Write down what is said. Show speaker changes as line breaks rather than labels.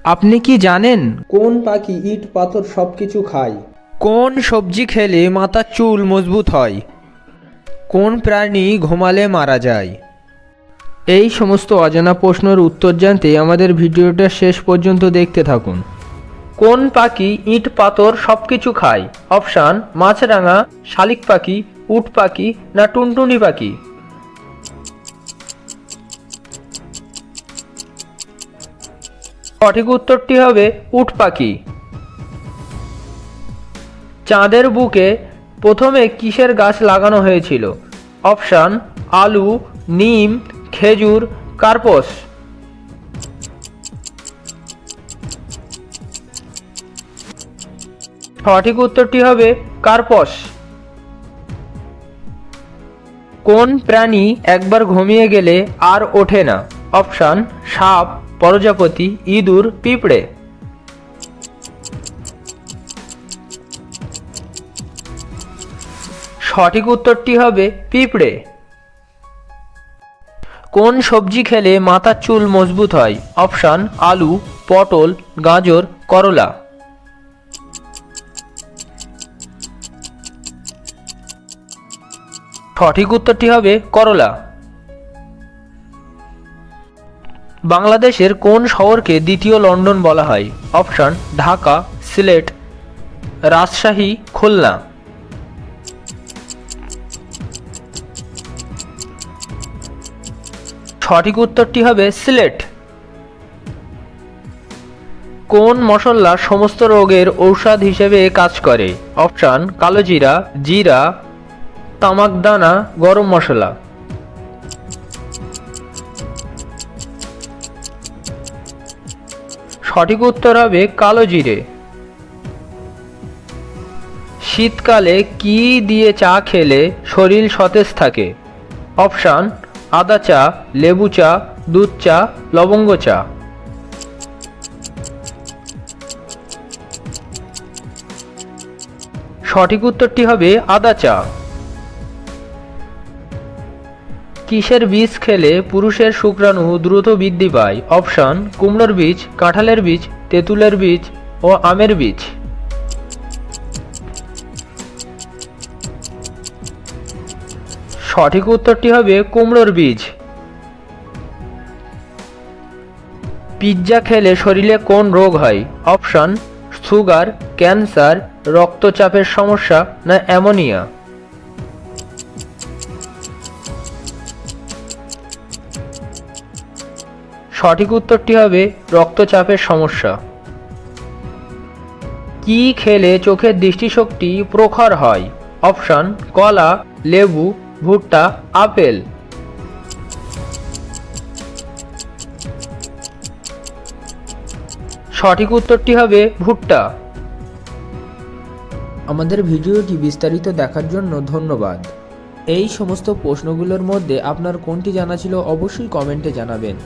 আপনি কি জানেন
কোন পাখি ইট পাথর সবকিছু খায়?
কোন সবজি খেলে মাথার চুল মজবুত হয়? কোন প্রাণী ঘুমালে মারা যায়? এই সমস্ত অজানা প্রশ্নের উত্তর জানতে আমাদের ভিডিওটা শেষ পর্যন্ত দেখতে থাকুন। কোন পাখি ইট পাথর সবকিছু খায়? অপশান: মাছরাঙা, শালিক পাখি, উট পাখি না টুনটুনি পাখি? সঠিক উত্তরটি হবে উট পাখি। চাঁদের বুকে প্রথমে কিসের গাছ লাগানো হয়েছিল? অপশান: আলু, নিম, খেজুর, কার্পস। সঠিক উত্তরটি হবে কার্পস। কোন প্রাণী একবার ঘুমিয়ে গেলে আর ওঠে না? অপশান: সাপ, প্রজাপতি, ইঁদুর, পিঁপড়ে। সঠিক উত্তরটি হবে পিঁপড়ে। কোন সবজি খেলে মাথার চুল মজবুত হয়? অপশান: আলু, পটল, গাজর, করলা। সঠিক উত্তরটি হবে করলা। বাংলাদেশের কোন শহরকে দ্বিতীয় লন্ডন বলা হয়? অপশান: ঢাকা, সিলেট, রাজশাহী, খুলনা। সঠিক উত্তরটি হবে সিলেট। কোন মশলা সমস্ত রোগের ঔষধ হিসেবে কাজ করে? অপশান: কালোজিরা, জিরা, তামাকদানা, গরম মশলা। সঠিক উত্তর হবে কালো জিরে। শীতকালে কি দিয়ে চা খেলে শরীর সতেজ থাকে? অপশান: আদা চা, লেবু চা, দুধ চা, লবঙ্গ চা। সঠিক উত্তরটি হবে আদা চা। কিসের বীজ খেলে পুরুষের শুক্রাণু দ্রুত বৃদ্ধি পায়? অপশান: কুমড়োর বীজ, কাঁঠালের বীজ, তেঁতুলের বীজ ও আমের বীজ। সঠিক উত্তরটি হবে কুমড়োর বীজ। পিৎজা খেলে শরীরে কোন রোগ হয়? অপশান: সুগার, ক্যান্সার, রক্তচাপের সমস্যা না অ্যামোনিয়া। সঠিক উত্তরটি হবে রক্তচাপের সমস্যা। কি খেলে চোখের দৃষ্টিশক্তি প্রখর হয়? অপশান: কলা, লেবু, ভুট্টা, আপেল। সঠিক উত্তরটি হবে ভুট্টা। আমাদের ভিডিওটি বিস্তারিত দেখার জন্য ধন্যবাদ। এই সমস্ত প্রশ্নগুলোর মধ্যে আপনার কোনটি জানা ছিল অবশ্যই কমেন্টে জানাবেন।